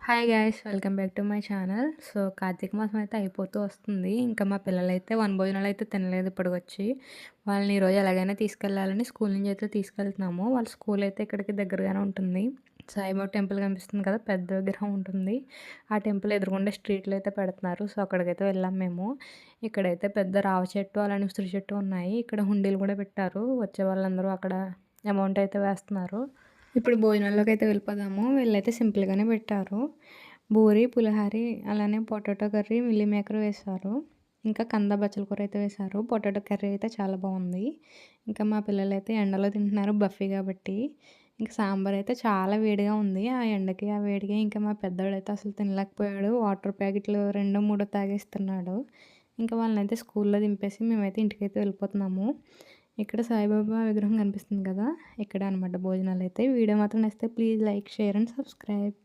Hi guys welcome back to my channel. So Karthika మాసం అయితే అయిపోతూ వస్తుంది. ఇంకా మా పిల్లలైతే వనభోజనాలు అయితే తినలేదు ఇప్పటికొచ్చి. వాళ్ళని ఈరోజు ఎలాగైనా తీసుకెళ్ళాలని స్కూల్ నుంచి అయితే తీసుకెళ్తున్నాము. వాళ్ళ స్కూల్ అయితే ఇక్కడికి దగ్గరగానే ఉంటుంది. సాయిబాబా టెంపుల్ కనిపిస్తుంది కదా, పెద్ద విగ్రహం ఉంటుంది. ఆ టెంపుల్ ఎదురుగుండా స్ట్రీట్లో అయితే పెడుతున్నారు. సో అక్కడికైతే వెళ్ళాం మేము. ఇక్కడైతే పెద్ద రావ చెట్టు అలానే ఉసిరి చెట్టు ఉన్నాయి. ఇక్కడ హుండీలు కూడా పెట్టారు. వచ్చే వాళ్ళందరూ అక్కడ అమౌంట్ అయితే వేస్తున్నారు. ఇప్పుడు భోజనాల్లోకి అయితే వెళ్ళిపోదాము. వీళ్ళైతే సింపుల్గానే పెట్టారు. పూరి, పులిహారి అలానే పొటాటో కర్రీ, మిల్లీ మేకర్ వేశారు. ఇంకా కంద బచ్చల కూర అయితే వేశారు. పొటాటో కర్రీ అయితే చాలా బాగుంది. ఇంకా మా పిల్లలైతే ఎండలో తింటున్నారు బఫీ కాబట్టి. ఇంకా సాంబార్ అయితే చాలా వేడిగా ఉంది. ఆ ఎండకి ఆ వేడిగా ఇంకా మా పెద్దోడైతే అసలు తినలేకపోయాడు. వాటర్ ప్యాకెట్లు 2, 3 తాగేస్తున్నాడు. ఇంకా వాళ్ళనైతే స్కూల్లో దింపేసి మేమైతే ఇంటికైతే వెళ్ళిపోతున్నాము. ఇక్కడ సాయిబాబా విగ్రహం కనిపిస్తుంది కదా, ఇక్కడే అనమాట భోజనాలు అయితే. వీడియో మాత్రం నచ్చితే please like, share and subscribe.